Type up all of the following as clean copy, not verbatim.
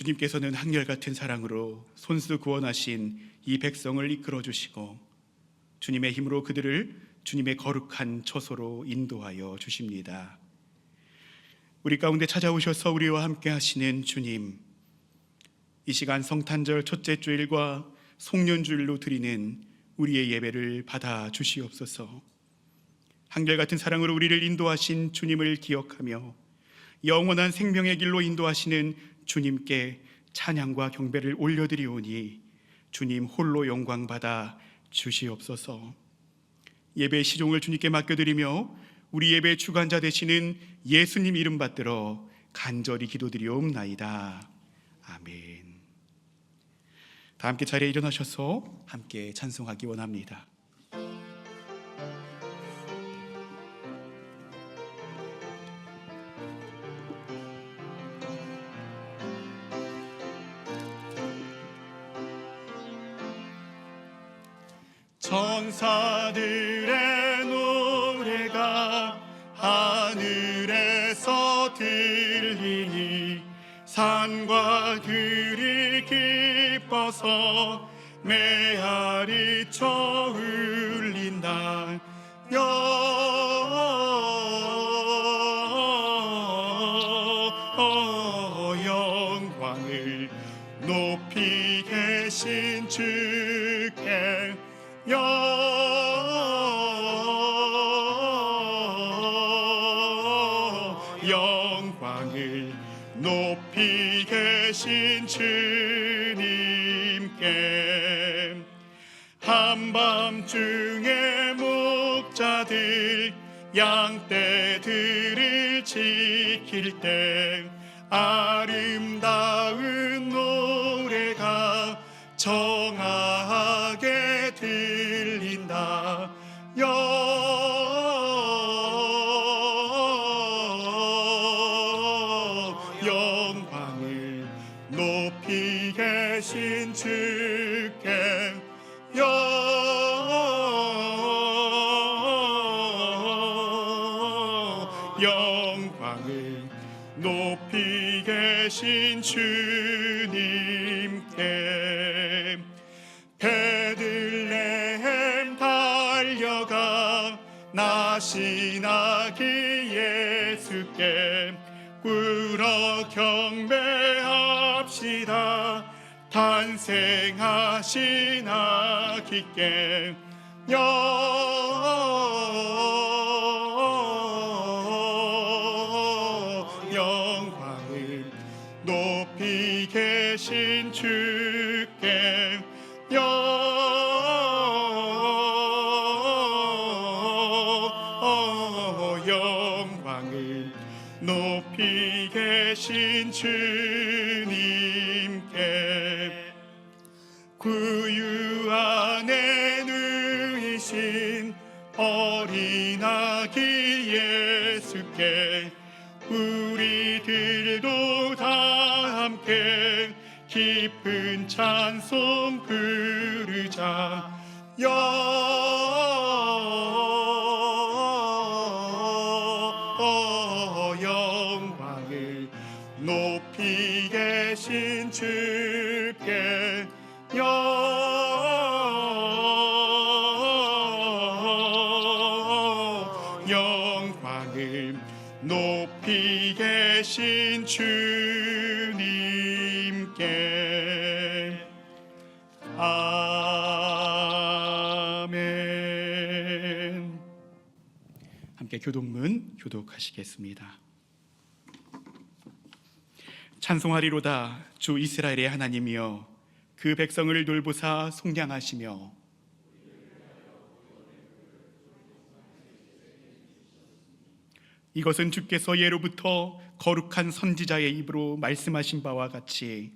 주님께서는 한결같은 사랑으로 손수 구원하신 이 백성을 이끌어 주시고 주님의 힘으로 그들을 주님의 거룩한 처소로 인도하여 주십니다. 우리 가운데 찾아오셔서 우리와 함께 하시는 주님, 이 시간 성탄절 첫째 주일과 송년주일로 드리는 우리의 예배를 받아 주시옵소서. 한결같은 사랑으로 우리를 인도하신 주님을 기억하며 영원한 생명의 길로 인도하시는 주님께 찬양과 경배를 올려드리오니 주님 홀로 영광 받아 주시옵소서. 예배의 시종을 주님께 맡겨드리며 우리 예배의 주관자 되시는 예수님 이름 받들어 간절히 기도드리옵나이다. 아멘. 다 함께 자리에 일어나셔서 함께 찬송하기 원합니다. 천사들의 노래가 하늘에서 들리니 산과 들이 기뻐서 메아리쳐 울린다. 영광을 높이 계신 주께 영광을 높이 계신 주님께 한밤중에 목자들 양떼들을 지킬 때 아름다운 노래가 정하게 들린다. 영광을 높이 계신 주께 영광을 높이 계신 주님께 베들레헴 달려가 나신 아기 예수께 꿇어 경배합시다. 탄생하신 아기께 영광을 높이 계신 주께 영광을 높이 계신 주님께 구유 안에 누이신 어린 아기 예수께 우리들도 다 함께 기쁜 찬송 부르자. 영광을 높이 계신 주께 영광을 높이 계신 주님께 아멘. 함께 교독문 교독하시겠습니다. 찬송하리로다 주 이스라엘의 하나님이여 그 백성을 돌보사 속량하시며 이것은 주께서 예로부터 거룩한 선지자의 입으로 말씀하신 바와 같이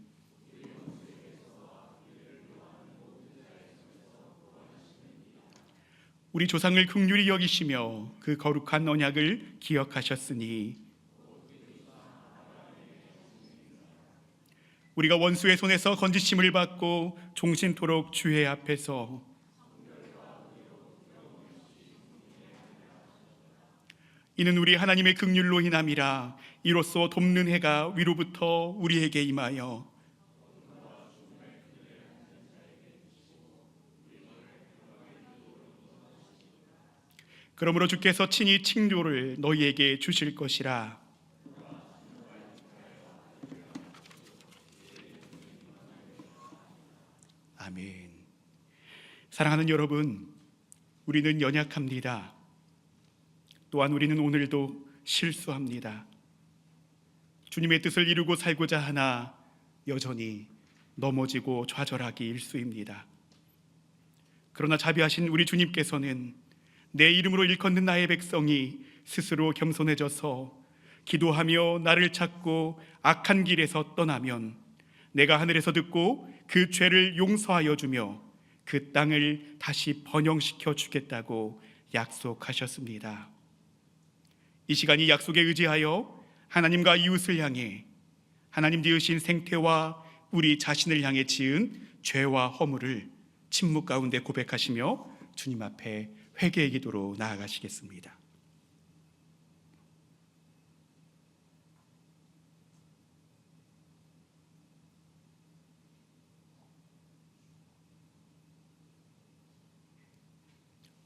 우리 조상을 긍휼히 여기시며 그 거룩한 언약을 기억하셨으니 우리가 원수의 손에서 건지심을 받고 종신토록 주의 앞에서 이는 우리 하나님의 긍휼로 인함이라. 이로써 돕는 해가 위로부터 우리에게 임하여 그러므로 주께서 친히 칭조를 너희에게 주실 것이라. 아멘. 사랑하는 여러분, 우리는 연약합니다. 또한 우리는 오늘도 실수합니다. 주님의 뜻을 이루고 살고자 하나 여전히 넘어지고 좌절하기 일쑤입니다. 그러나 자비하신 우리 주님께서는 내 이름으로 일컫는 나의 백성이 스스로 겸손해져서 기도하며 나를 찾고 악한 길에서 떠나면 내가 하늘에서 듣고 그 죄를 용서하여 주며 그 땅을 다시 번영시켜 주겠다고 약속하셨습니다. 이 시간 이 약속에 의지하여 하나님과 이웃을 향해, 하나님 지으신 생태와 우리 자신을 향해 지은 죄와 허물을 침묵 가운데 고백하시며 주님 앞에 회개의 기도로 나아가시겠습니다.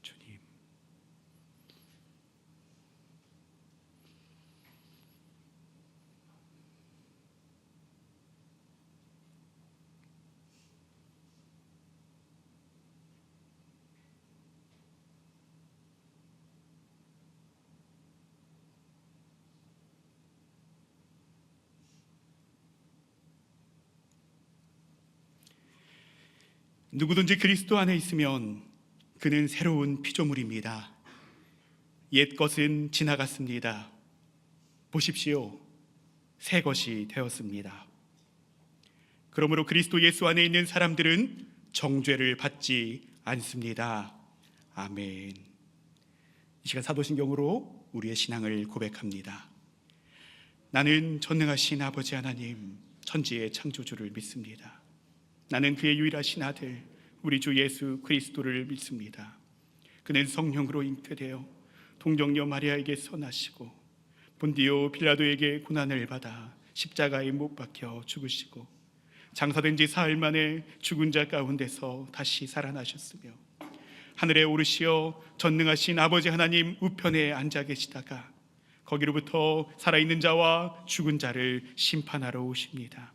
주님, 누구든지 그리스도 안에 있으면 그는 새로운 피조물입니다. 옛 것은 지나갔습니다. 보십시오, 새 것이 되었습니다. 그러므로 그리스도 예수 안에 있는 사람들은 정죄를 받지 않습니다. 아멘. 이 시간 사도신경으로 우리의 신앙을 고백합니다. 나는 전능하신 아버지 하나님, 천지의 창조주를 믿습니다. 나는 그의 유일하신 아들 우리 주 예수 그리스도를 믿습니다. 그는 성령으로 잉태되어 동정녀 마리아에게서 나시고 본디오 빌라도에게 고난을 받아 십자가에 못 박혀 죽으시고 장사된 지 사흘 만에 죽은 자 가운데서 다시 살아나셨으며 하늘에 오르시어 전능하신 아버지 하나님 우편에 앉아 계시다가 거기로부터 살아있는 자와 죽은 자를 심판하러 오십니다.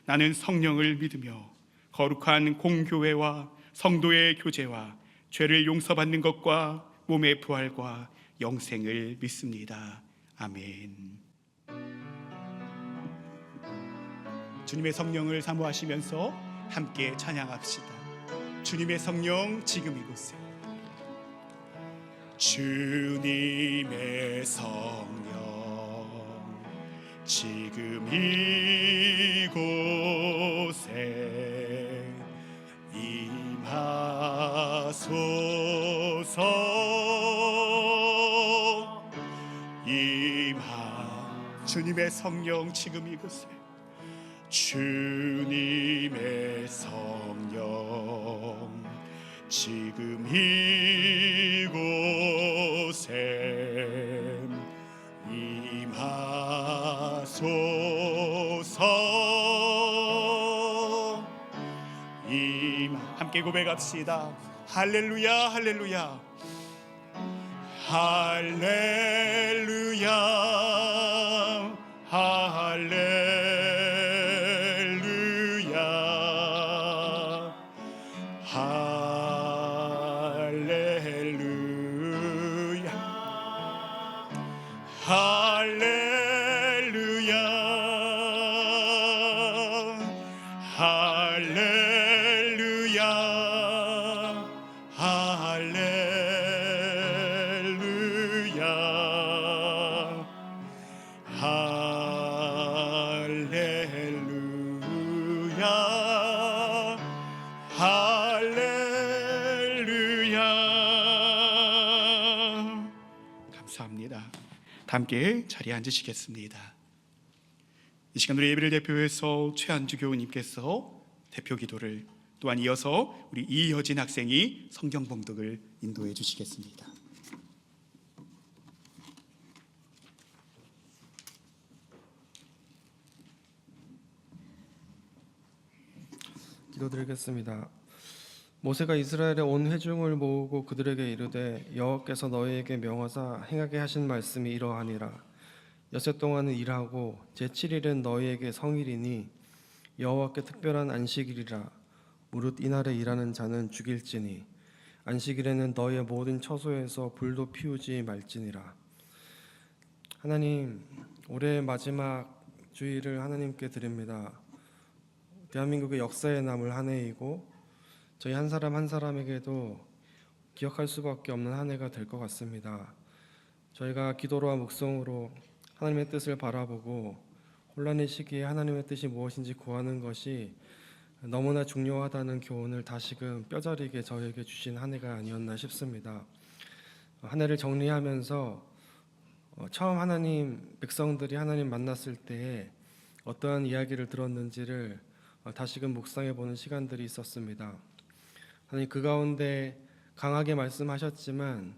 나는 성령을 믿으며 거룩한 공교회와 성도의 교제와 죄를 용서받는 것과 몸의 부활과 영생을 믿습니다. 아멘. 주님의 성령을 사모하시면서 함께 찬양합시다. 주님의 성령 지금 이곳에, 주님의 성령 지금 이곳에 임하소서. 주님의 성령 지금 이곳에, 주님의 성령 지금 이곳에 임하소서. 함께 고백합시다. 할렐루야 할렐루야 할렐루야 할렐루야 할렐루야 할렐루야 할렐루야 할렐루야 할렐루야. 감사합니다. 함께 자리에 앉으시겠습니다. 이 시간 우리 예배를 대표해서 최한주 교우님께서 대표 기도를, 또한 이어서 우리 이효진 학생이 성경 봉독을 인도해 주시겠습니다. 기도드리겠습니다. 모세가 이스라엘의 온 회중을 모으고 그들에게 이르되 여호와께서 너희에게 명하사 행하게 하신 말씀이 이러하니라. 엿새 동안은 일하고 제7일은 너희에게 성일이니 여호와께 특별한 안식일이라. 무릇 이날에 일하는 자는 죽일지니 안식일에는 너희의 모든 처소에서 불도 피우지 말지니라. 하나님, 올해 마지막 주일을 하나님께 드립니다. 대한민국의 역사에 남을 한 해이고 저희 한 사람 한 사람에게도 기억할 수밖에 없는 한 해가 될 것 같습니다. 저희가 기도로와 묵상으로 하나님의 뜻을 바라보고 혼란의 시기에 하나님의 뜻이 무엇인지 구하는 것이 너무나 중요하다는 교훈을 다시금 뼈저리게 저에게 주신 한 해가 아니었나 싶습니다. 한 해를 정리하면서 처음 하나님 백성들이 하나님 만났을 때에 어떠한 이야기를 들었는지를 다시금 묵상해 보는 시간들이 있었습니다. 하나님 그 가운데 강하게 말씀하셨지만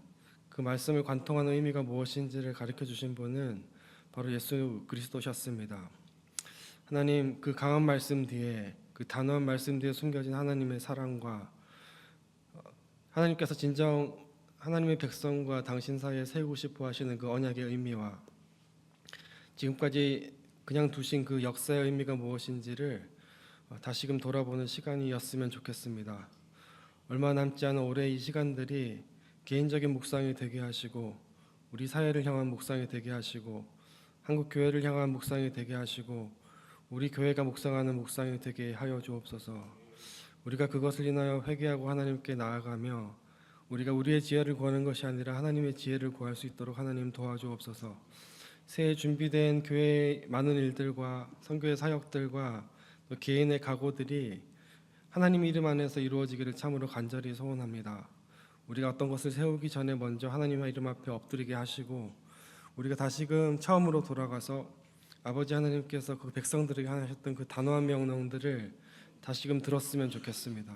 그 말씀을 관통하는 의미가 무엇인지를 가르쳐 주신 분은 바로 예수 그리스도셨습니다. 하나님 그 강한 말씀 뒤에, 그 단호한 말씀 뒤에 숨겨진 하나님의 사랑과 하나님께서 진정 하나님의 백성과 당신 사이에 세우고 싶어 하시는 그 언약의 의미와 지금까지 그냥 두신 그 역사의 의미가 무엇인지를 다시금 돌아보는 시간이었으면 좋겠습니다. 얼마 남지 않은 올해 이 시간들이 개인적인 묵상이 되게 하시고 우리 사회를 향한 묵상이 되게 하시고 한국 교회를 향한 묵상이 되게 하시고 우리 교회가 묵상하는 묵상이 되게 하여 주옵소서. 우리가 그것을 인하여 회개하고 하나님께 나아가며 우리가 우리의 지혜를 구하는 것이 아니라 하나님의 지혜를 구할 수 있도록 하나님 도와주옵소서. 새해 준비된 교회의 많은 일들과 선교의 사역들과 또 개인의 각오들이 하나님 이름 안에서 이루어지기를 참으로 간절히 소원합니다. 우리가 어떤 것을 세우기 전에 먼저 하나님의 이름 앞에 엎드리게 하시고 우리가 다시금 처음으로 돌아가서 아버지 하나님께서 그 백성들에게 하셨던 그 단호한 명령들을 다시금 들었으면 좋겠습니다.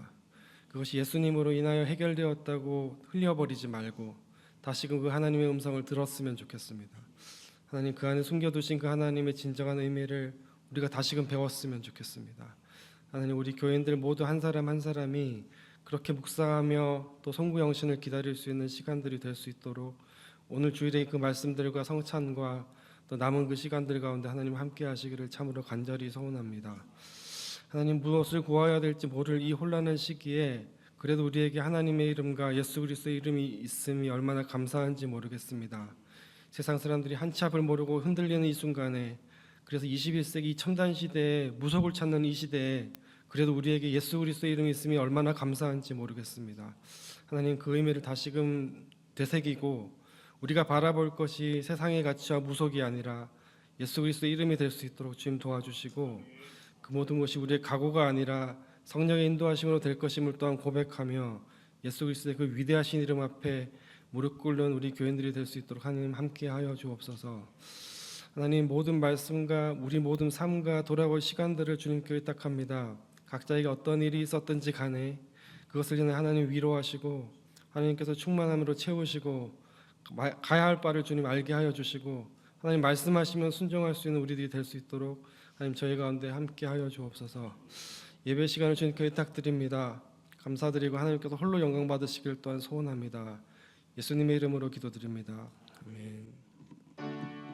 그것이 예수님으로 인하여 해결되었다고 흘려버리지 말고 다시금 그 하나님의 음성을 들었으면 좋겠습니다. 하나님 그 안에 숨겨두신 그 하나님의 진정한 의미를 우리가 다시금 배웠으면 좋겠습니다. 하나님 우리 교인들 모두 한 사람 한 사람이 그렇게 묵상하며 또 송구영신을 기다릴 수 있는 시간들이 될 수 있도록 오늘 주일의 그 말씀들과 성찬과 또 남은 그 시간들 가운데 하나님 함께 하시기를 참으로 간절히 소원합니다. 하나님 무엇을 구하여야 될지 모를 이 혼란한 시기에 그래도 우리에게 하나님의 이름과 예수 그리스도의 이름이 있음이 얼마나 감사한지 모르겠습니다. 세상 사람들이 한치 앞을 모르고 흔들리는 이 순간에 그래서 21세기 첨단 시대에 무속을 찾는 이 시대에 그래도 우리에게 예수 그리스도의 이름이 있음이 얼마나 감사한지 모르겠습니다. 하나님 그 의미를 다시금 되새기고 우리가 바라볼 것이 세상의 가치와 무속이 아니라 예수 그리스도의 이름이 될 수 있도록 주님 도와주시고 그 모든 것이 우리의 각오가 아니라 성령의 인도하심으로 될 것임을 또한 고백하며 예수 그리스도의 그 위대하신 이름 앞에 무릎 꿇는 우리 교인들이 될 수 있도록 하나님 함께하여 주옵소서. 하나님 모든 말씀과 우리 모든 삶과 돌아올 시간들을 주님께 의탁합니다. 각자에게 어떤 일이 있었든지 간에 그것을 인해 하나님 위로하시고 하나님께서 충만함으로 채우시고 가야 할 바를 주님 알게 하여 주시고 하나님 말씀하시면 순종할 수 있는 우리들이 될 수 있도록 하나님 저희 가운데 함께 하여 주옵소서. 예배 시간을 주님께 의탁드립니다. 감사드리고 하나님께서 홀로 영광 받으시길 또한 소원합니다. 예수님의 이름으로 기도드립니다. 아멘.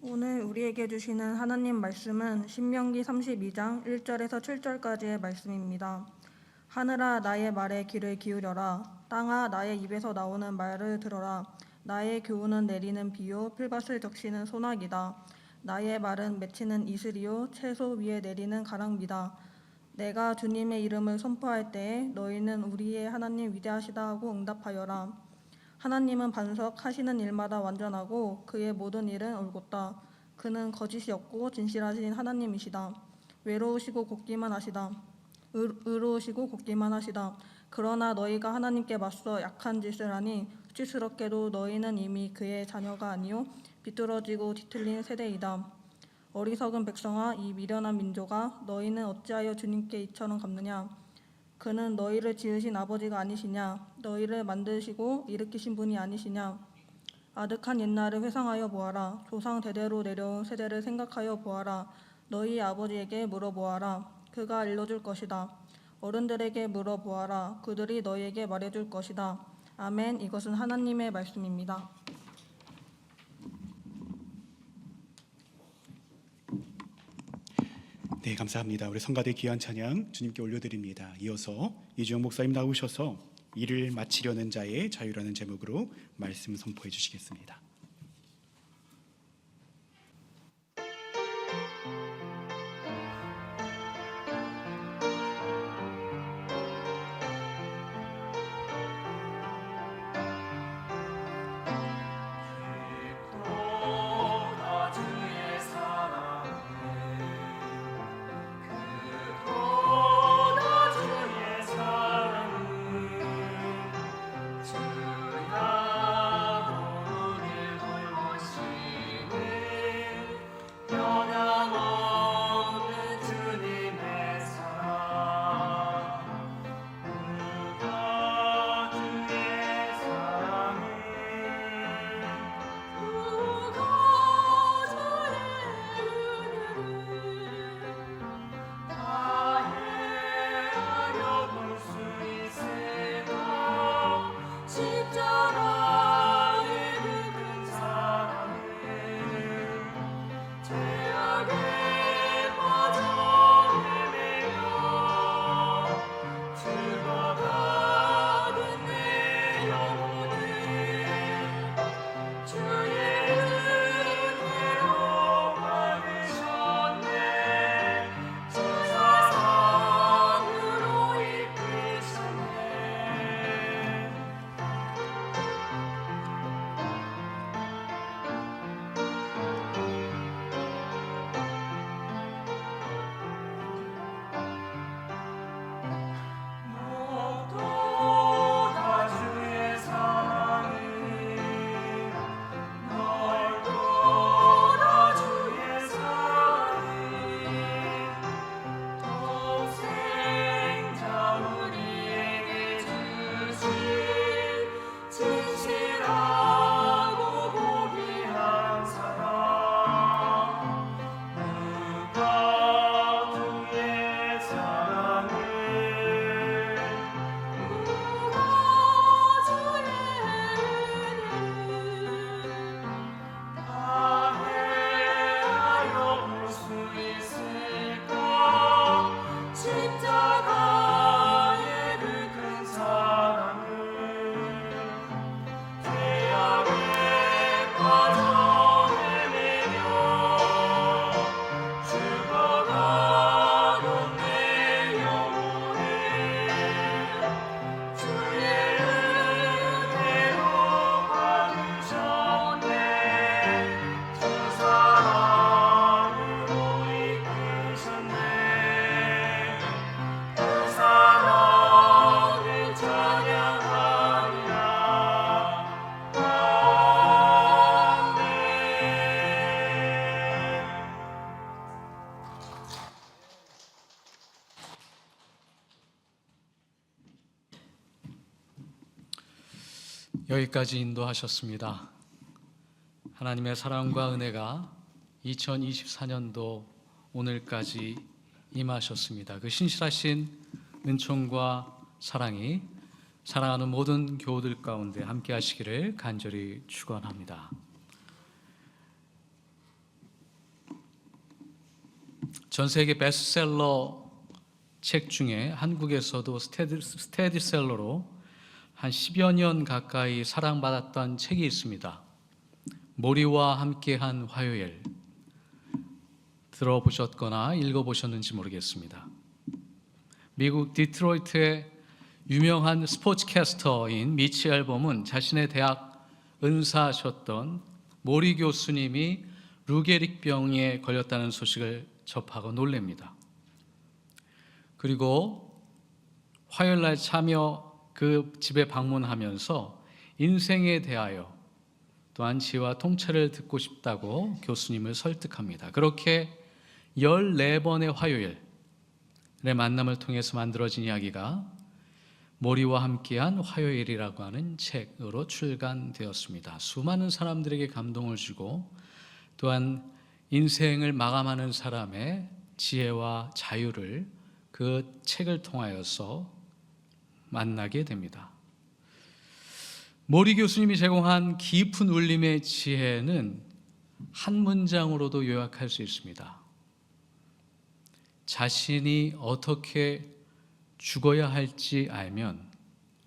오늘 우리에게 주시는 하나님 말씀은 신명기 32장 1절에서 7절까지의 말씀입니다. 하늘아 나의 말에 귀를 기울여라. 땅아 나의 입에서 나오는 말을 들어라. 나의 교훈은 내리는 비요 풀밭을 적시는 소나기다. 나의 말은 맺히는 이슬이요 채소 위에 내리는 가랑비다. 내가 주님의 이름을 선포할 때에 너희는 우리의 하나님 위대하시다 하고 응답하여라. 하나님은 반석하시는 일마다 완전하고 그의 모든 일은 올곧다. 그는 거짓이 없고 진실하신 하나님이시다. 외로우시고 곱기만 하시다. 의로우시고 곱기만 하시다. 그러나 너희가 하나님께 맞서 약한 짓을 하니 수치스럽게도 너희는 이미 그의 자녀가 아니요 비뚤어지고 뒤틀린 세대이다. 어리석은 백성아, 이 미련한 민족아, 너희는 어찌하여 주님께 이처럼 갚느냐? 그는 너희를 지으신 아버지가 아니시냐? 너희를 만드시고 일으키신 분이 아니시냐? 아득한 옛날을 회상하여 보아라. 조상 대대로 내려온 세대를 생각하여 보아라. 너희 아버지에게 물어보아라. 그가 일러줄 것이다. 어른들에게 물어보아라. 그들이 너희에게 말해줄 것이다. 아멘. 이것은 하나님의 말씀입니다. 네, 감사합니다. 우리 성가대 귀한 찬양 주님께 올려드립니다. 이어서 이주영 목사님 나오셔서 일을 마치려는 자의 자유라는 제목으로 말씀 선포해 주시겠습니다. 여기까지 인도하셨습니다. 하나님의 사랑과 은혜가 2024년도 오늘까지 임하셨습니다. 그 신실하신 은총과 사랑이 사랑하는 모든 교우들 가운데 함께 하시기를 간절히 축원합니다. 전 세계 베스트셀러 책 중에 한국에서도 스테디셀러로 한 10여 년 가까이 사랑받았던 책이 있습니다. 모리와 함께한 화요일. 들어보셨거나 읽어보셨는지 모르겠습니다. 미국 디트로이트의 유명한 스포츠캐스터인 미치 앨범은 자신의 대학 은사하셨던 모리 교수님이 루게릭병에 걸렸다는 소식을 접하고 놀랍니다. 그리고 화요일 날 참여 그 집에 방문하면서 인생에 대하여 또한 지혜와 통찰을 듣고 싶다고 교수님을 설득합니다. 그렇게 14번의 화요일의 만남을 통해서 만들어진 이야기가 모리와 함께한 화요일이라고 하는 책으로 출간되었습니다. 수많은 사람들에게 감동을 주고 또한 인생을 마감하는 사람의 지혜와 자유를 그 책을 통하여서 만나게 됩니다. 모리 교수님이 제공한 깊은 울림의 지혜는 한 문장으로도 요약할 수 있습니다. 자신이 어떻게 죽어야 할지 알면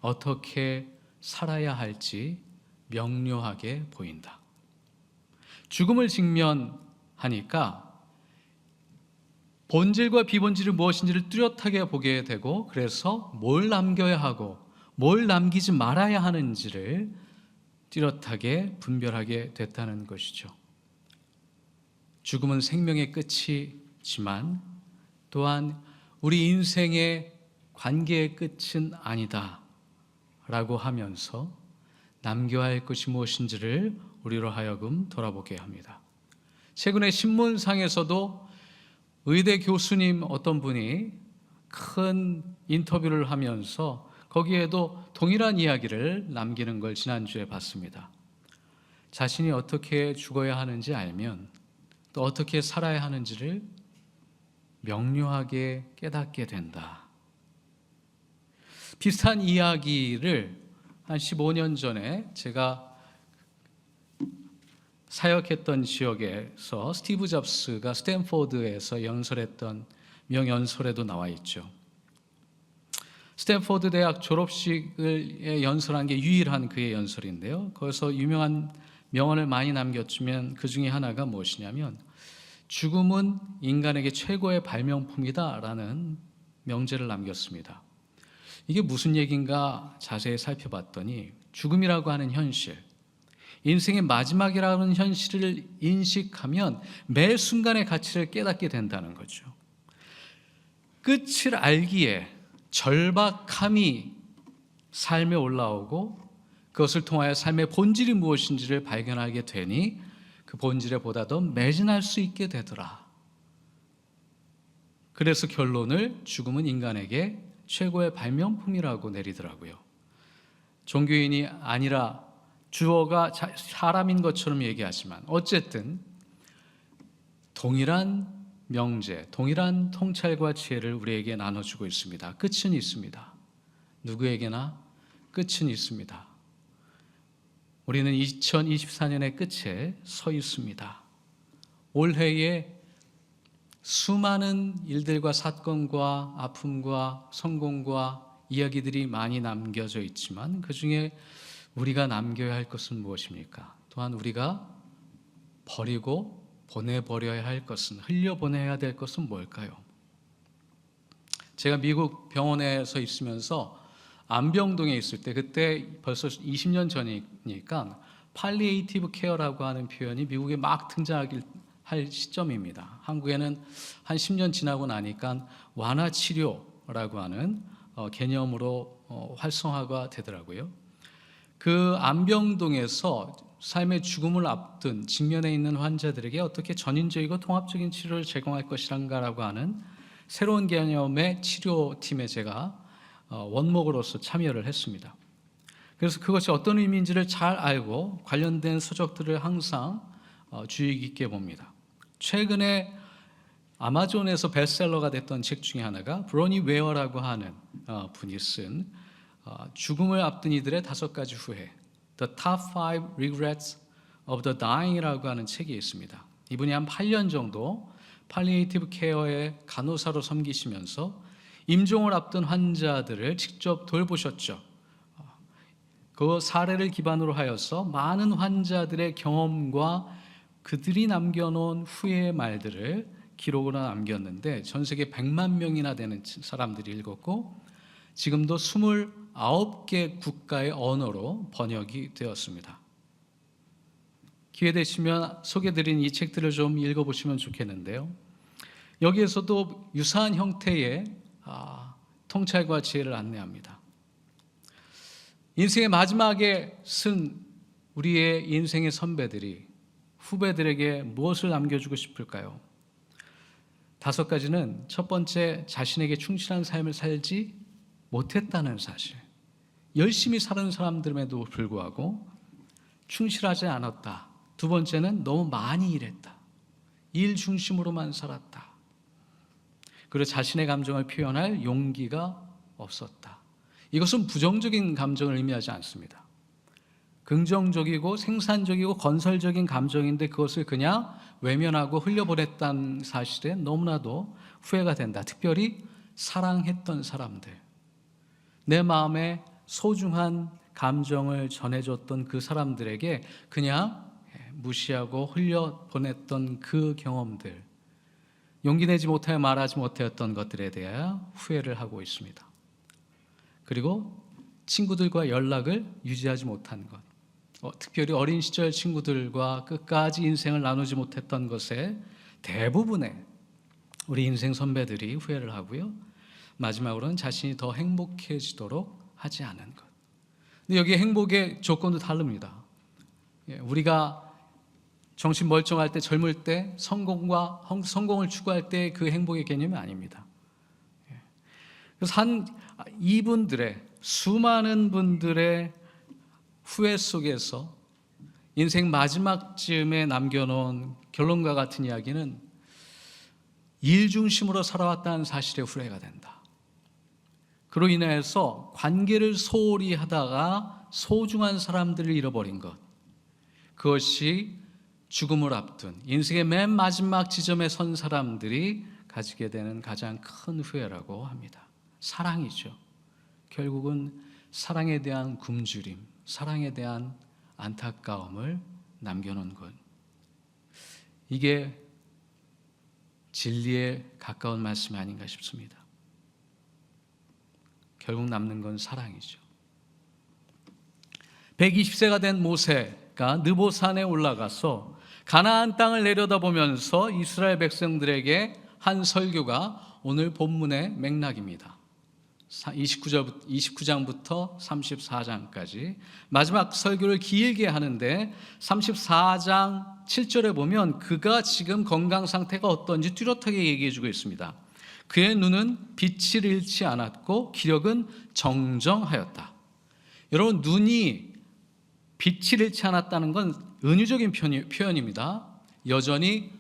어떻게 살아야 할지 명료하게 보인다. 죽음을 직면하니까 본질과 비본질이 무엇인지를 뚜렷하게 보게 되고, 그래서 뭘 남겨야 하고 뭘 남기지 말아야 하는지를 뚜렷하게 분별하게 됐다는 것이죠. 죽음은 생명의 끝이지만 또한 우리 인생의 관계의 끝은 아니다 라고 하면서 남겨야 할 것이 무엇인지를 우리로 하여금 돌아보게 합니다. 최근에 신문상에서도 의대 교수님 어떤 분이 큰 인터뷰를 하면서 거기에도 동일한 이야기를 남기는 걸 지난주에 봤습니다. 자신이 어떻게 죽어야 하는지 알면 또 어떻게 살아야 하는지를 명료하게 깨닫게 된다. 비슷한 이야기를 한 15년 전에 제가 사역했던 지역에서 스티브 잡스가 스탠포드에서 연설했던 명연설에도 나와 있죠. 스탠포드 대학 졸업식을 연설한 게 유일한 그의 연설인데요. 거기서 유명한 명언을 많이 남겼지만 그 중에 하나가 무엇이냐면 죽음은 인간에게 최고의 발명품이다라는 명제를 남겼습니다. 이게 무슨 얘기인가 자세히 살펴봤더니 죽음이라고 하는 현실, 인생의 마지막이라는 현실을 인식하면 매 순간의 가치를 깨닫게 된다는 거죠. 끝을 알기에 절박함이 삶에 올라오고 그것을 통하여 삶의 본질이 무엇인지를 발견하게 되니 그 본질에 보다 더 매진할 수 있게 되더라. 그래서 결론을 죽음은 인간에게 최고의 발명품이라고 내리더라고요. 종교인이 아니라 주어가 사람인 것처럼 얘기하지만 어쨌든 동일한 명제, 동일한 통찰과 지혜를 우리에게 나눠주고 있습니다. 끝은 있습니다. 누구에게나 끝은 있습니다. 우리는 2024년의 끝에 서 있습니다. 올해에 수많은 일들과 사건과 아픔과 성공과 이야기들이 많이 남겨져 있지만 그 중에 우리가 남겨야 할 것은 무엇입니까? 또한 우리가 버리고 보내버려야 할 것은, 흘려보내야 될 것은 뭘까요? 제가 미국 병원에서 있으면서 안병동에 있을 때, 그때 벌써 20년 전이니까 팔리에이티브 케어라고 하는 표현이 미국에 막 등장하길 할 시점입니다. 한국에는 한 10년 지나고 나니까 완화 치료라고 하는 개념으로 활성화가 되더라고요. 그 안병동에서 삶의 죽음을 앞둔 직면에 있는 환자들에게 어떻게 전인적이고 통합적인 치료를 제공할 것이란가라고 하는 새로운 개념의 치료팀에 제가 원목으로서 참여를 했습니다. 그래서 그것이 어떤 의미인지를 잘 알고 관련된 서적들을 항상 주의 깊게 봅니다. 최근에 아마존에서 베스트셀러가 됐던 책 중에 하나가 브로니 웨어라고 하는 분이 쓴 죽음을 앞둔 이들의 5가지 후회, The Top 5 Regrets of the Dying이라고 하는 책이 있습니다. 이분이 한 8년 정도 팔리에이티브 케어의 간호사로 섬기시면서 임종을 앞둔 환자들을 직접 돌보셨죠. 그 사례를 기반으로 하여서 많은 환자들의 경험과 그들이 남겨놓은 후회의 말들을 기록으로 남겼는데 전 세계 100만 명이나 되는 사람들이 읽었고 지금도 29개 국가의 언어로 번역이 되었습니다. 기회 되시면 소개드린 이 책들을 좀 읽어보시면 좋겠는데요. 여기에서도 유사한 형태의 통찰과 지혜를 안내합니다. 인생의 마지막에 쓴 우리의 인생의 선배들이 후배들에게 무엇을 남겨주고 싶을까요? 5가지는 첫 번째, 자신에게 충실한 삶을 살지 못했다는 사실. 열심히 사는 사람들에도 불구하고 충실하지 않았다. 두 번째는 너무 많이 일했다. 일 중심으로만 살았다. 그리고 자신의 감정을 표현할 용기가 없었다. 이것은 부정적인 감정을 의미하지 않습니다. 긍정적이고 생산적이고 건설적인 감정인데 그것을 그냥 외면하고 흘려보냈다는 사실에 너무나도 후회가 된다. 특별히 사랑했던 사람들, 내 마음에 소중한 감정을 전해줬던 그 사람들에게 그냥 무시하고 흘려보냈던 그 경험들, 용기 내지 못하여 말하지 못했던 것들에 대하여 후회를 하고 있습니다. 그리고 친구들과 연락을 유지하지 못한 것, 특별히 어린 시절 친구들과 끝까지 인생을 나누지 못했던 것에 대부분의 우리 인생 선배들이 후회를 하고요. 마지막으로는 자신이 더 행복해지도록 하지 않은 것. 근데 여기 행복의 조건도 다릅니다. 우리가 정신 멀쩡할 때, 젊을 때 성공을 추구할 때 그 행복의 개념이 아닙니다. 그래서 이분들의 수많은 분들의 후회 속에서 인생 마지막 쯤에 남겨놓은 결론과 같은 이야기는 일 중심으로 살아왔다는 사실에 후회가 된다. 그로 인해서 관계를 소홀히 하다가 소중한 사람들을 잃어버린 것, 그것이 죽음을 앞둔 인생의 맨 마지막 지점에 선 사람들이 가지게 되는 가장 큰 후회라고 합니다. 사랑이죠. 결국은 사랑에 대한 굶주림, 사랑에 대한 안타까움을 남겨놓은 것. 이게 진리에 가까운 말씀이 아닌가 싶습니다. 결국 남는 건 사랑이죠. 120세가 된 모세가 느보산에 올라가서 가나안 땅을 내려다보면서 이스라엘 백성들에게 한 설교가 오늘 본문의 맥락입니다. 29장부터 34장까지 마지막 설교를 길게 하는데 34장 7절에 보면 그가 지금 건강 상태가 어떤지 뚜렷하게 얘기해 주고 있습니다. 그의 눈은 빛을 잃지 않았고 기력은 정정하였다. 여러분, 눈이 빛을 잃지 않았다는 건 은유적인 표현입니다. 여전히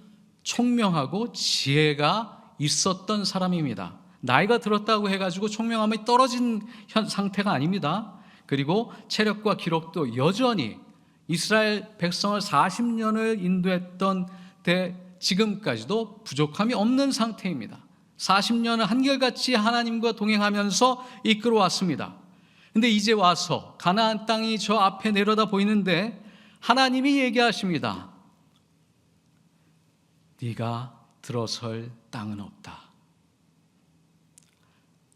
총명하고 지혜가 있었던 사람입니다. 나이가 들었다고 해가지고 총명함이 떨어진 상태가 아닙니다. 그리고 체력과 기록도 여전히 이스라엘 백성을 40년을 인도했던 때 지금까지도 부족함이 없는 상태입니다. 40년을 한결같이 하나님과 동행하면서 이끌어왔습니다. 근데 이제 와서 가나안 땅이 저 앞에 내려다 보이는데 하나님이 얘기하십니다. 네가 들어설 땅은 없다.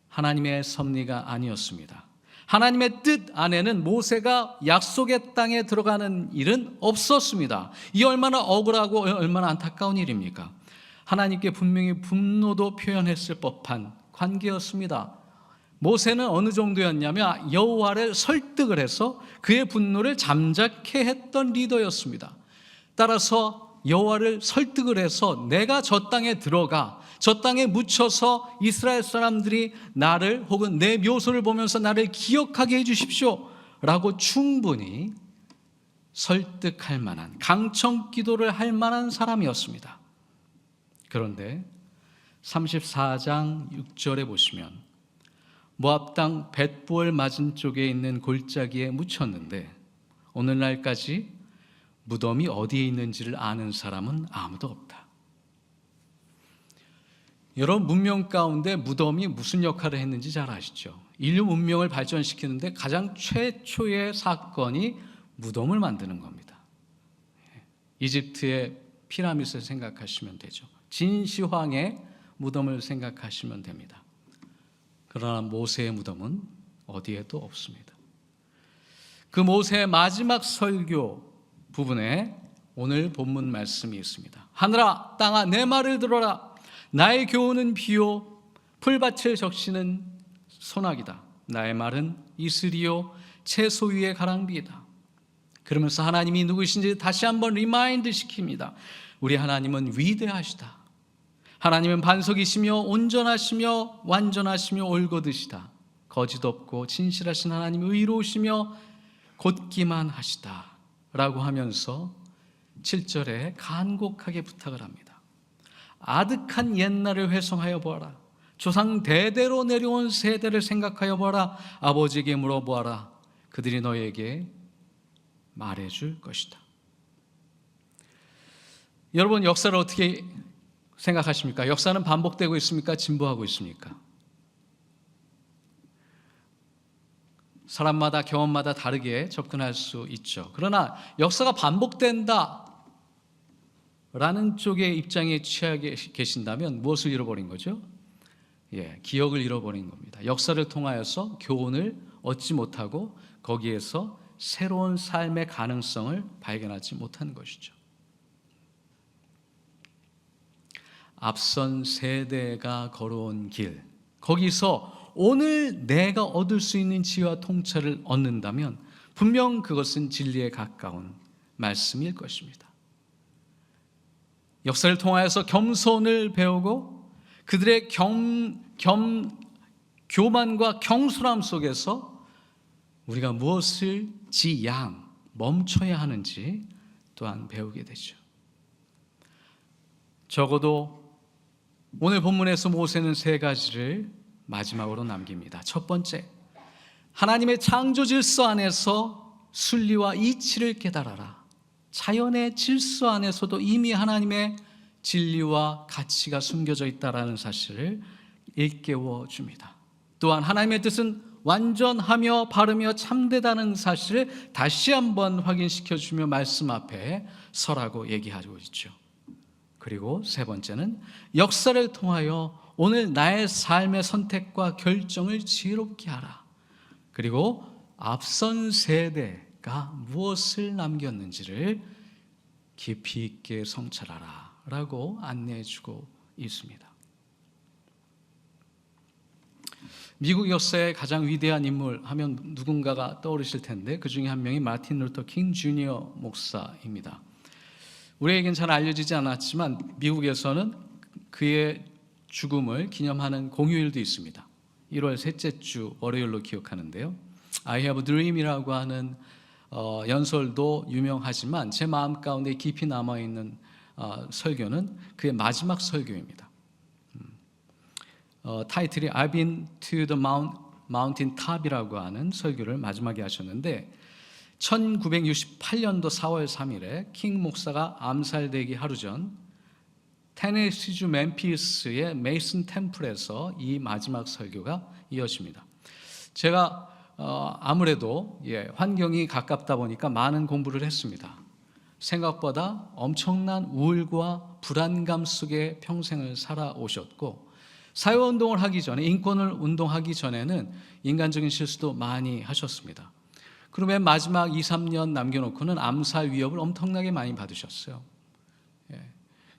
하나님의 섭리가 아니었습니다. 하나님의 뜻 안에는 모세가 약속의 땅에 들어가는 일은 없었습니다. 이 얼마나 억울하고 얼마나 안타까운 일입니까? 하나님께 분명히 분노도 표현했을 법한 관계였습니다. 모세는 어느 정도였냐면 여호와를 설득을 해서 그의 분노를 잠자케 했던 리더였습니다. 따라서 여호와를 설득을 해서 내가 저 땅에 들어가 저 땅에 묻혀서 이스라엘 사람들이 나를 혹은 내 묘소를 보면서 나를 기억하게 해주십시오 라고 충분히 설득할 만한, 강청 기도를 할 만한 사람이었습니다. 그런데 34장 6절에 보시면 모압 땅 벳보엘 맞은쪽에 있는 골짜기에 묻혔는데 오늘날까지 무덤이 어디에 있는지를 아는 사람은 아무도 없다. 여러분, 문명 가운데 무덤이 무슨 역할을 했는지 잘 아시죠? 인류 문명을 발전시키는데 가장 최초의 사건이 무덤을 만드는 겁니다. 이집트의 피라미드를 생각하시면 되죠. 진시황의 무덤을 생각하시면 됩니다. 그러나 모세의 무덤은 어디에도 없습니다. 그 모세의 마지막 설교 부분에 오늘 본문 말씀이 있습니다. 하늘아 땅아 내 말을 들어라. 나의 교훈은 비요 풀밭을 적시는 소나기다. 나의 말은 이슬이요 채소 위의 가랑비이다. 그러면서 하나님이 누구신지 다시 한번 리마인드 시킵니다. 우리 하나님은 위대하시다. 하나님은 반석이시며 온전하시며 완전하시며 올곧으시다. 거짓 없고 진실하신 하나님, 의로우시며 곧기만 하시다 라고 하면서 7절에 간곡하게 부탁을 합니다. 아득한 옛날을 회상하여 보아라. 조상 대대로 내려온 세대를 생각하여 보아라. 아버지에게 물어보아라. 그들이 너에게 말해줄 것이다. 여러분, 역사를 어떻게 생각하십니까? 역사는 반복되고 있습니까? 진보하고 있습니까? 사람마다 경험마다 다르게 접근할 수 있죠. 그러나 역사가 반복된다 라는 쪽의 입장에 취하게 계신다면 무엇을 잃어버린 거죠? 기억을 잃어버린 겁니다. 역사를 통하여서 교훈을 얻지 못하고 거기에서 새로운 삶의 가능성을 발견하지 못한 것이죠. 앞선 세대가 걸어온 길, 거기서 오늘 내가 얻을 수 있는 지혜와 통찰을 얻는다면 분명 그것은 진리에 가까운 말씀일 것입니다. 역사를 통하여서 겸손을 배우고 그들의 교만과 경솔함 속에서 우리가 무엇을 멈춰야 하는지 또한 배우게 되죠. 적어도 오늘 본문에서 모세는 3가지를 마지막으로 남깁니다. 첫 번째, 하나님의 창조 질서 안에서 순리와 이치를 깨달아라. 자연의 질서 안에서도 이미 하나님의 진리와 가치가 숨겨져 있다는 사실을 일깨워 줍니다. 또한 하나님의 뜻은 완전하며 바르며 참되다는 사실을 다시 한번 확인시켜 주며 말씀 앞에 서라고 얘기하고 있죠. 그리고 3번째는 역사를 통하여 오늘 나의 삶의 선택과 결정을 지혜롭게 하라. 그리고 앞선 세대가 무엇을 남겼는지를 깊이 있게 성찰하라 라고 안내해 주고 있습니다. 미국 역사의 가장 위대한 인물 하면 누군가가 떠오르실 텐데 그 중에 한 명이 마틴 루터 킹 주니어 목사입니다. 우리에겐 잘 알려지지 않았지만 미국에서는 그의 죽음을 기념하는 공휴일도 있습니다. 1월 셋째 주 월요일로 기억하는데요. I have a dream이라고 하는 연설도 유명하지만 제 마음 가운데 깊이 남아있는 설교는 그의 마지막 설교입니다. 타이틀이 I've been to the mountain top이라고 하는 설교를 마지막에 하셨는데 1968년도 4월 3일에 킹 목사가 암살되기 하루 전 테네시주 멤피스의 메이슨 템플에서 이 마지막 설교가 이어집니다. 제가 아무래도 환경이 가깝다 보니까 많은 공부를 했습니다. 생각보다 엄청난 우울과 불안감 속에 평생을 살아오셨고 사회운동을 하기 전에, 인권을 운동하기 전에는 인간적인 실수도 많이 하셨습니다. 그러면 마지막 2, 3년 남겨놓고는 암살 위협을 엄청나게 많이 받으셨어요.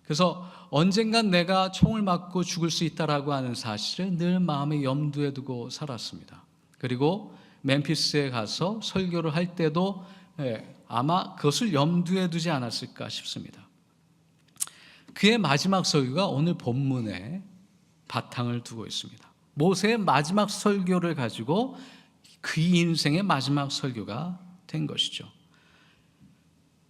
그래서 언젠간 내가 총을 맞고 죽을 수 있다라고 하는 사실을 늘 마음에 염두에 두고 살았습니다. 그리고 멤피스에 가서 설교를 할 때도 아마 그것을 염두에 두지 않았을까 싶습니다. 그의 마지막 설교가 오늘 본문에 바탕을 두고 있습니다. 모세의 마지막 설교를 가지고 그 인생의 마지막 설교가 된 것이죠.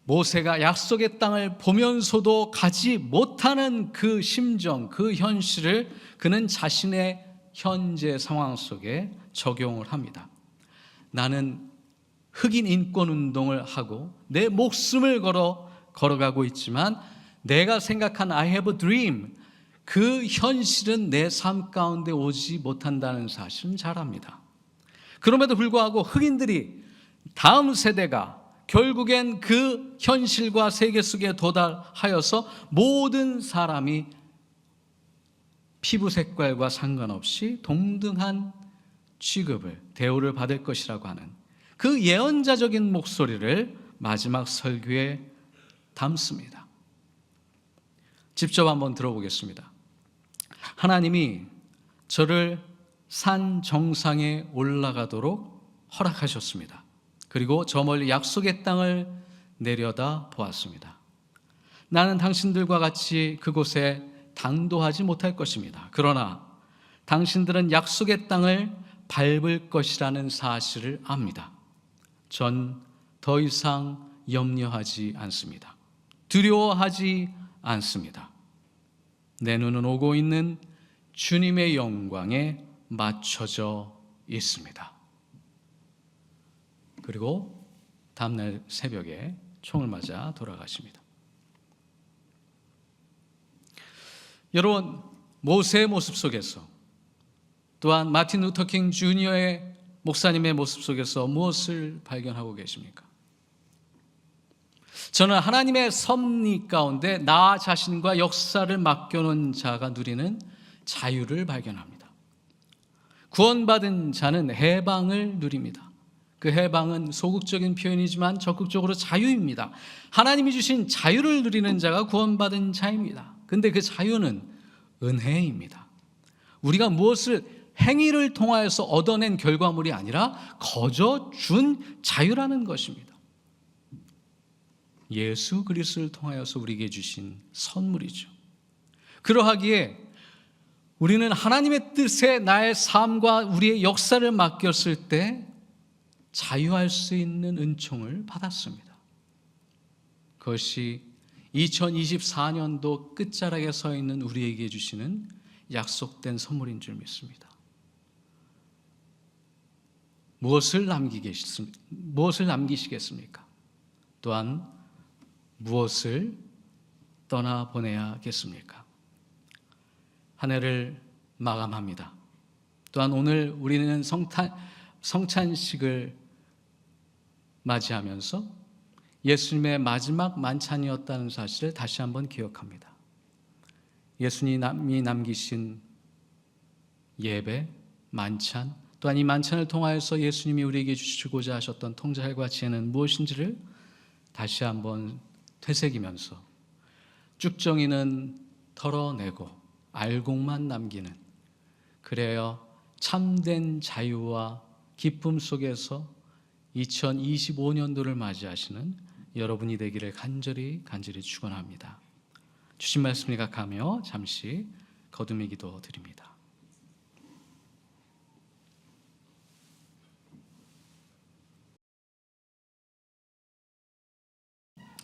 모세가 약속의 땅을 보면서도 가지 못하는 그 심정, 그 현실을 그는 자신의 현재 상황 속에 적용을 합니다. 나는 흑인 인권 운동을 하고 내 목숨을 걸어가고 있지만 내가 생각한 I have a dream, 그 현실은 내 삶 가운데 오지 못한다는 사실은 잘 압니다. 그럼에도 불구하고 흑인들이 다음 세대가 결국엔 그 현실과 세계 속에 도달하여서 모든 사람이 피부 색깔과 상관없이 동등한 취급을, 대우를 받을 것이라고 하는 그 예언자적인 목소리를 마지막 설교에 담습니다. 직접 한번 들어보겠습니다. 하나님이 저를 산 정상에 올라가도록 허락하셨습니다. 그리고 저 멀리 약속의 땅을 내려다 보았습니다. 나는 당신들과 같이 그곳에 당도하지 못할 것입니다. 그러나 당신들은 약속의 땅을 밟을 것이라는 사실을 압니다. 전 더 이상 염려하지 않습니다. 두려워하지 않습니다. 내 눈은 오고 있는 주님의 영광에 맞춰져 있습니다. 그리고 다음날 새벽에 총을 맞아 돌아가십니다. 여러분, 모세의 모습 속에서 또한 마틴 루터킹 주니어의 목사님의 모습 속에서 무엇을 발견하고 계십니까? 저는 하나님의 섭리 가운데 나 자신과 역사를 맡겨놓은 자가 누리는 자유를 발견합니다. 구원받은 자는 해방을 누립니다. 그 해방은 소극적인 표현이지만 적극적으로 자유입니다. 하나님이 주신 자유를 누리는 자가 구원받은 자입니다. 근데 그 자유는 은혜입니다. 우리가 무엇을 행위를 통하여서 얻어낸 결과물이 아니라 거저 준 자유라는 것입니다. 예수 그리스도를 통하여서 우리에게 주신 선물이죠. 그러하기에 우리는 하나님의 뜻에 나의 삶과 우리의 역사를 맡겼을 때 자유할 수 있는 은총을 받았습니다. 그것이 2024년도 끝자락에 서 있는 우리에게 주시는 약속된 선물인 줄 믿습니다. 무엇을 남기시겠습니까? 또한 무엇을 떠나보내야겠습니까? 한 해를 마감합니다. 또한 오늘 우리는 성찬식을 맞이하면서 예수님의 마지막 만찬이었다는 사실을 다시 한번 기억합니다. 예수님이 남기신 예배, 만찬, 또한 이 만찬을 통하여서 예수님이 우리에게 주시고자 하셨던 통찰과 지혜는 무엇인지를 다시 한번 되새기면서 쭉정이는 털어내고 알곡만 남기는, 그래야 참된 자유와 기쁨 속에서 2025년도를 맞이하시는 여러분이 되기를 간절히 축원합니다. 주신 말씀을 각하며 잠시 거듭의 기도 드립니다.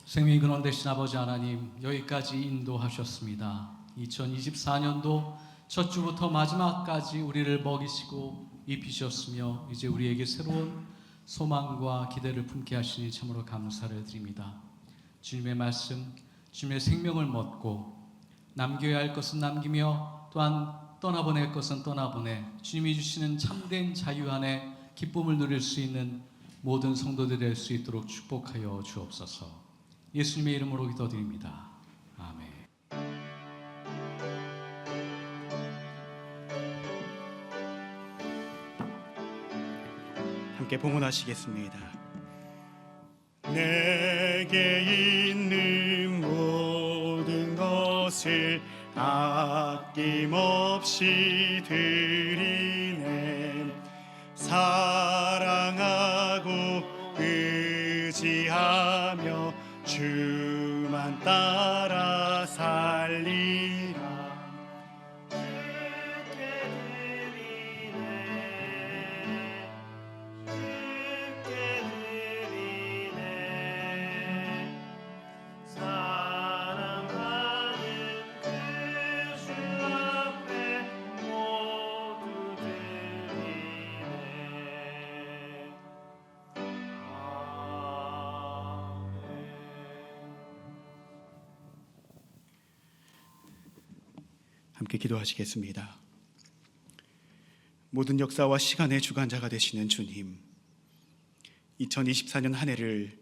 생명의 근원 되신 아버지 하나님, 여기까지 인도하셨습니다. 2024년도 첫 주부터 마지막까지 우리를 먹이시고 입히셨으며 이제 우리에게 새로운 소망과 기대를 품게 하시니 참으로 감사를 드립니다. 주님의 말씀, 주님의 생명을 먹고 남겨야 할 것은 남기며 또한 떠나보낼 것은 떠나보내 주님이 주시는 참된 자유 안에 기쁨을 누릴 수 있는 모든 성도들이 될 수 있도록 축복하여 주옵소서. 예수님의 이름으로 기도드립니다. 아멘. 함께 봉헌하시겠습니다. 내게 있는 모든 것을 아낌없이 드리네. 사랑하고 의지하며 주만 따라 살리라. 함께 기도하시겠습니다. 모든 역사와 시간의 주관자가 되시는 주님, 2024년 한 해를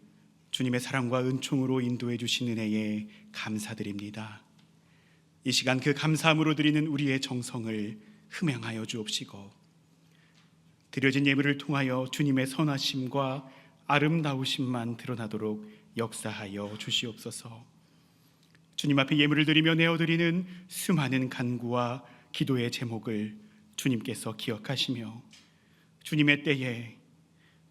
주님의 사랑과 은총으로 인도해 주신 은혜에 감사드립니다. 이 시간 그 감사함으로 드리는 우리의 정성을 흠양하여 주옵시고 드려진 예물을 통하여 주님의 선하심과 아름다우심만 드러나도록 역사하여 주시옵소서. 주님 앞에 예물을 드리며 내어드리는 수많은 간구와 기도의 제목을 주님께서 기억하시며 주님의 때에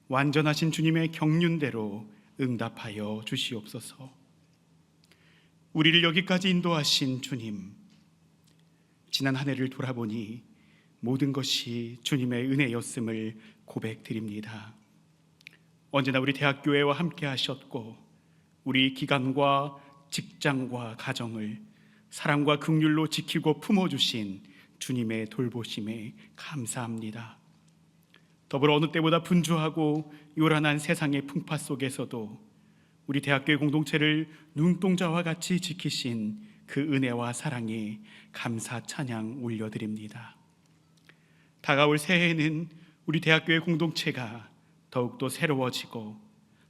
완전하신 주님의 경륜대로 응답하여 주시옵소서. 우리를 여기까지 인도하신 주님, 지난 한 해를 돌아보니 모든 것이 주님의 은혜였음을 고백드립니다. 언제나 우리 대학교회와 함께 하셨고 우리 기관과 직장과 가정을 사랑과 긍휼로 지키고 품어주신 주님의 돌보심에 감사합니다. 더불어 어느 때보다 분주하고 요란한 세상의 풍파 속에서도 우리 대학교의 공동체를 눈동자와 같이 지키신 그 은혜와 사랑에 감사 찬양 올려드립니다. 다가올 새해에는 우리 대학교의 공동체가 더욱더 새로워지고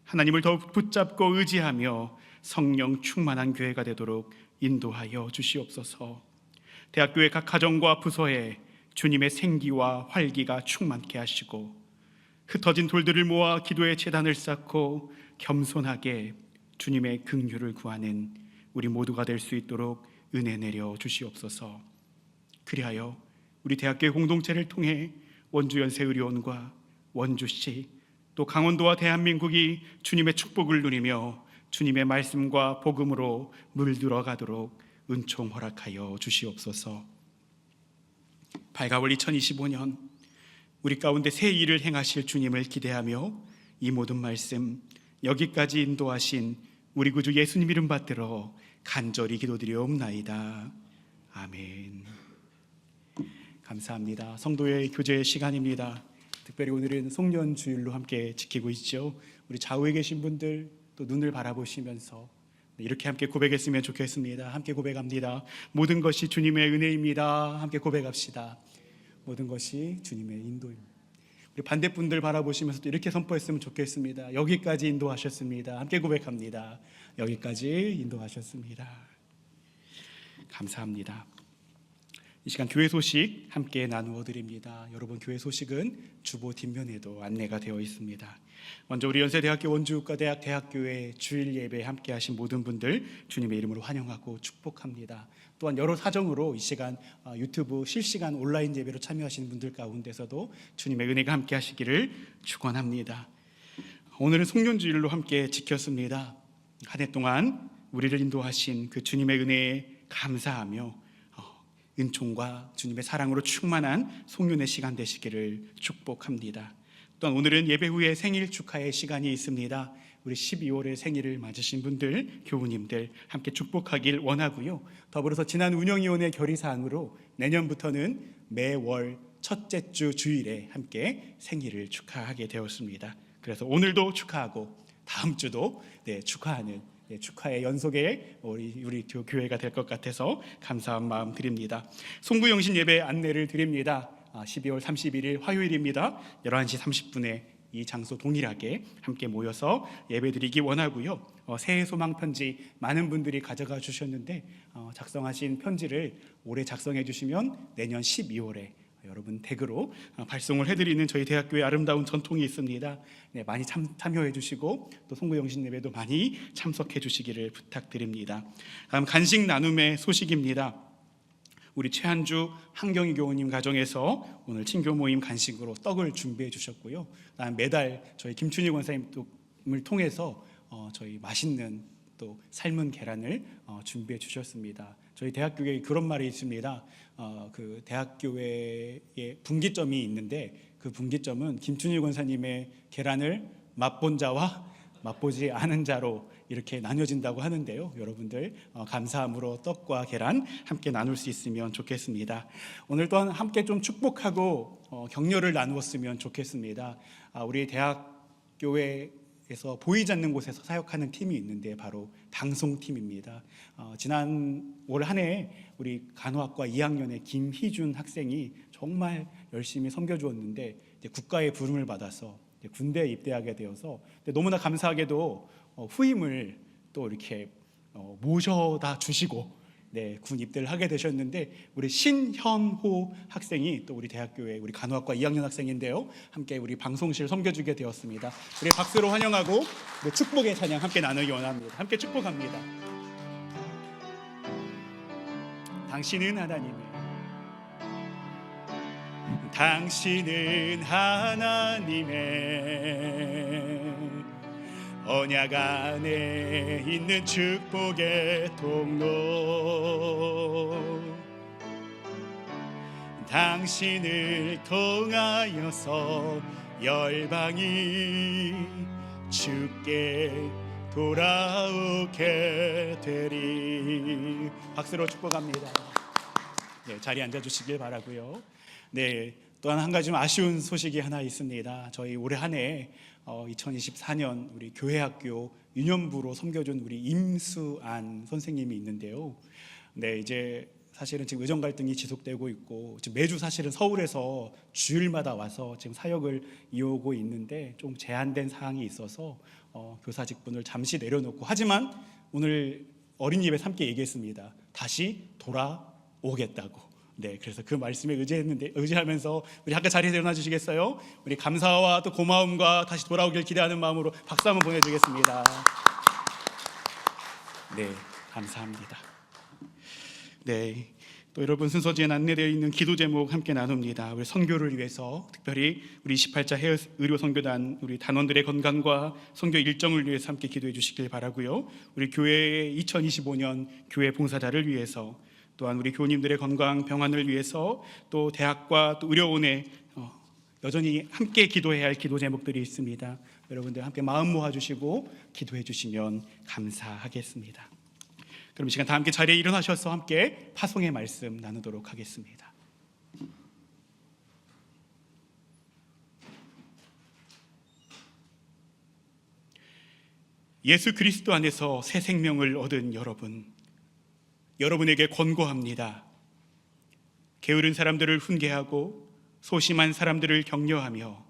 하나님을 더욱 붙잡고 의지하며 성령 충만한 교회가 되도록 인도하여 주시옵소서. 대학교의 각 가정과 부서에 주님의 생기와 활기가 충만케 하시고 흩어진 돌들을 모아 기도의 제단을 쌓고 겸손하게 주님의 긍휼을 구하는 우리 모두가 될 수 있도록 은혜 내려 주시옵소서. 그리하여 우리 대학교의 공동체를 통해 원주연세의료원과 원주시 또 강원도와 대한민국이 주님의 축복을 누리며 주님의 말씀과 복음으로 물들어가도록 은총 허락하여 주시옵소서. 밝아올 2025년 우리 가운데 새 일을 행하실 주님을 기대하며 이 모든 말씀 여기까지 인도하신 우리 구주 예수님 이름 받들어 간절히 기도드리옵나이다. 아멘. 감사합니다. 성도의 교제 시간입니다. 특별히 오늘은 송년주일로 함께 지키고 있죠. 우리 좌우에 계신 분들 또 눈을 바라보시면서 이렇게 함께 고백했으면 좋겠습니다. 함께 고백합니다. 모든 것이 주님의 은혜입니다. 함께 고백합시다. 모든 것이 주님의 인도입니다. 우리 반대분들 바라보시면서 또 이렇게 선포했으면 좋겠습니다. 여기까지 인도하셨습니다. 함께 고백합니다. 여기까지 인도하셨습니다. 감사합니다. 이 시간 교회 소식 함께 나누어 드립니다. 여러분, 교회 소식은 주보 뒷면에도 안내가 되어 있습니다. 먼저 우리 연세대학교 원주국가대학 대학교회 주일 예배 함께 하신 모든 분들 주님의 이름으로 환영하고 축복합니다. 또한 여러 사정으로 이 시간 유튜브 실시간 온라인 예배로 참여하시는 분들 가운데서도 주님의 은혜가 함께 하시기를 축원합니다. 오늘은 송년주일로 함께 지켰습니다. 한 해 동안 우리를 인도하신 그 주님의 은혜에 감사하며 은총과 주님의 사랑으로 충만한 송년의 시간 되시기를 축복합니다. 또한 오늘은 예배 후에 생일 축하의 시간이 있습니다. 우리 12월에 생일을 맞으신 분들, 교우님들 함께 축복하길 원하고요. 더불어서 지난 운영위원회 결의사항으로 내년부터는 매월 첫째 주 주일에 함께 생일을 축하하게 되었습니다. 그래서 오늘도 축하하고 다음 주도 축하하는 축하의 연속의 우리 교회가 될 것 같아서 감사한 마음 드립니다. 송구영신 예배 안내를 드립니다. 12월 31일 화요일입니다. 11시 30분에 이 장소 동일하게 함께 모여서 예배드리기 원하고요. 새해 소망 편지 많은 분들이 가져가 주셨는데 작성하신 편지를 올해 작성해 주시면 내년 12월에 여러분 댁으로 발송을 해드리는 저희 대학교의 아름다운 전통이 있습니다. 많이 참여해 주시고 또 송구영신 예배도 많이 참석해 주시기를 부탁드립니다. 다음 간식 나눔의 소식입니다. 우리 최한주 한경희 교우님 가정에서 오늘 친교 모임 간식으로 떡을 준비해 주셨고요. 다음 매달 저희 김춘희 권사님을 통해서 저희 맛있는 또 삶은 계란을 준비해 주셨습니다. 저희 대학교에 그런 말이 있습니다. 그 대학교에 분기점이 있는데 그 분기점은 김춘희 권사님의 계란을 맛본 자와 맛보지 않은 자로 이렇게 나뉘어진다고 하는데요. 여러분들 감사함으로 떡과 계란 함께 나눌 수 있으면 좋겠습니다. 오늘 또한 함께 좀 축복하고 격려를 나누었으면 좋겠습니다. 우리 대학교회에서 보이지 않는 곳에서 사역하는 팀이 있는데 바로 방송팀입니다. 지난 올 한 해 우리 간호학과 2학년의 김희준 학생이 정말 열심히 섬겨주었는데 국가의 부름을 받아서 군대에 입대하게 되어서 너무나 감사하게도 후임을 또 이렇게 모셔다 주시고 군 입대를 하게 되셨는데 우리 신현호 학생이 또 우리 대학교의 우리 간호학과 2학년 학생인데요. 함께 우리 방송실 섬겨주게 되었습니다. 우리 박수로 환영하고 축복의 찬양 함께 나누기 원합니다. 함께 축복합니다. 당신은 하나님의 당신은 하나님의 언약 안에 있는 축복의 통로, 당신을 통하여서 열방이 주께 돌아오게 되리. 박수로 축복합니다. 네, 자리에 앉아주시길 바라고요. 네, 또한 한 가지 좀 아쉬운 소식이 하나 있습니다. 저희 올해 한 해 2024년 우리 교회학교 유년부로 섬겨준 우리 임수안 선생님이 있는데요. 네, 이제 사실은 지금 의정 갈등이 지속되고 있고 지금 매주 사실은 서울에서 주일마다 와서 지금 사역을 이어오고 있는데 좀 제한된 사항이 있어서 교사 직분을 잠시 내려놓고, 하지만 오늘 어린 예배 함께 얘기했습니다. 다시 돌아오겠다고. 네, 그래서 그 말씀에 의지하면서 우리 아까 자리에 일어나 주시겠어요? 우리 감사와 또 고마움과 다시 돌아오길 기대하는 마음으로 박수 한번 보내주겠습니다. 네, 감사합니다. 네, 또 여러분 순서지에 안내되어 있는 기도 제목 함께 나눕니다. 우리 선교를 위해서, 특별히 우리 28자 해외 의료 선교단 우리 단원들의 건강과 선교 일정을 위해서 함께 기도해 주시길 바라고요. 우리 교회의 2025년 교회 봉사자를 위해서, 또한 우리 교우님들의 건강 평안을 위해서, 또 대학과 또 의료원에 여전히 함께 기도해야 할 기도 제목들이 있습니다. 여러분들 함께 마음 모아주시고 기도해 주시면 감사하겠습니다. 그럼 이 시간 다 함께 자리에 일어나셔서 함께 파송의 말씀 나누도록 하겠습니다. 예수 그리스도 안에서 새 생명을 얻은 여러분에게 권고합니다. 게으른 사람들을 훈계하고 소심한 사람들을 격려하며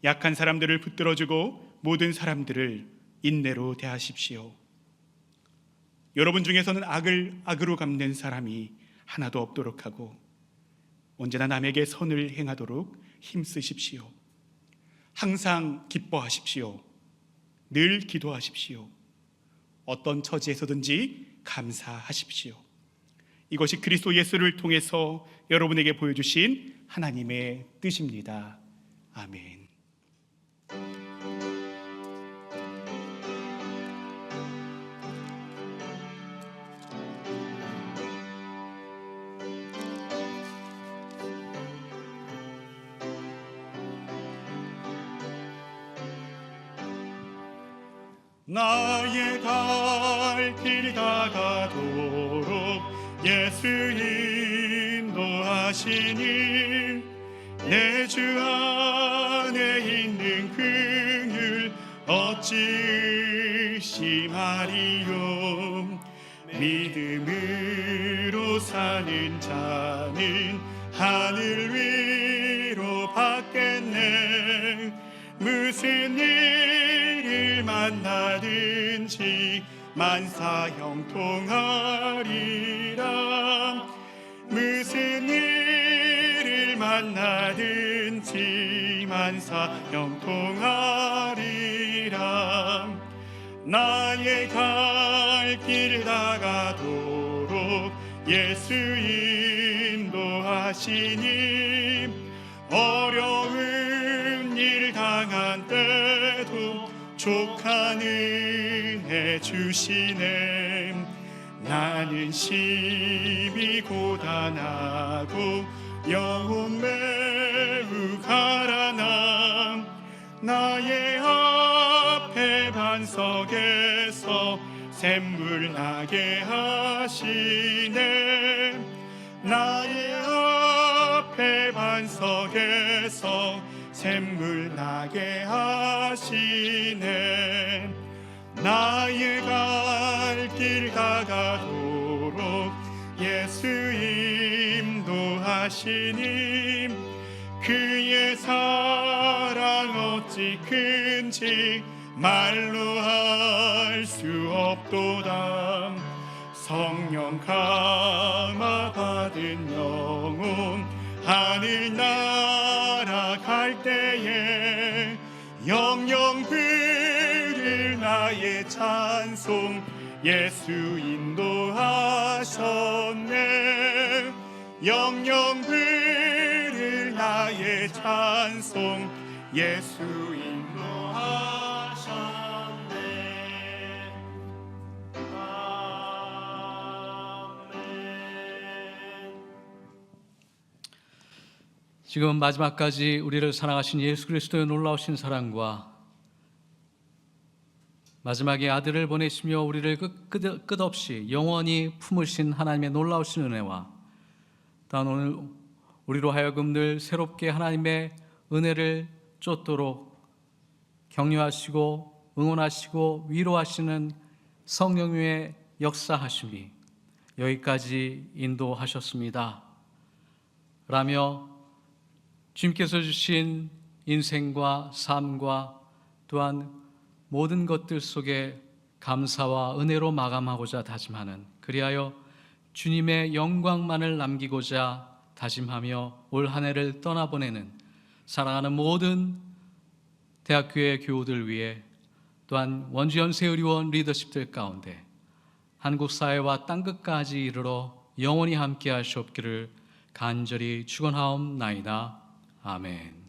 약한 사람들을 붙들어주고 모든 사람들을 인내로 대하십시오. 여러분 중에서는 악을 악으로 갚는 사람이 하나도 없도록 하고 언제나 남에게 선을 행하도록 힘쓰십시오. 항상 기뻐하십시오. 늘 기도하십시오. 어떤 처지에서든지 감사하십시오. 이것이 그리스도 예수를 통해서 여러분에게 보여주신 하나님의 뜻입니다. 아멘. 나의 갈 길 다가도록 예수 인도하시니 내 주 안에 있는 긍휼 어찌 의심하리요. 믿음으로 사는 자는 하늘 위로 받겠네. 무슨 일을 만나든지 만사 형통하리라. 무슨 일을 만나든지 만사 형통하리라. 나의 갈 길 다가도록 예수 인도하시니 어려운 일 당한 때도 족한 은혜 주시네. 나는 심히 고단하고 영혼 매우 가라나. 나의 앞에 반석에서 샘물 나게 하시네. 나의 앞에 반석에서 샘물 나게 하시네. 나의 갈 길 다가도록 예수 인도하시니 그의 사랑 어찌 큰지 말로 할 수 없도다. 성령 감화 받은 영혼 하늘나라 갈 때에 영영 부를 나의 찬송 예수 인도하셨네. 영영 부를 나의 나의 찬송 예수 인도하셨네. 아멘. 지금 마지막까지 우리를 사랑하신 예수 그리스도의 놀라우신 사랑과 마지막에 아들을 보내시며 우리를 끝없이 영원히 품으신 하나님의 놀라우신 은혜와 또한 오늘 우리로 하여금 늘 새롭게 하나님의 은혜를 쫓도록 격려하시고 응원하시고 위로하시는 성령의 역사하심이 여기까지 인도하셨습니다. 라며 주님께서 주신 인생과 삶과 또한 모든 것들 속에 감사와 은혜로 마감하고자 다짐하는, 그리하여 주님의 영광만을 남기고자 다짐하며 올 한 해를 떠나보내는 사랑하는 모든 대학교의 교우들 위해 또한 원주 연세의료원 리더십들 가운데 한국 사회와 땅끝까지 이르러 영원히 함께 하시옵기를 간절히 축원하옵나이다. 아멘.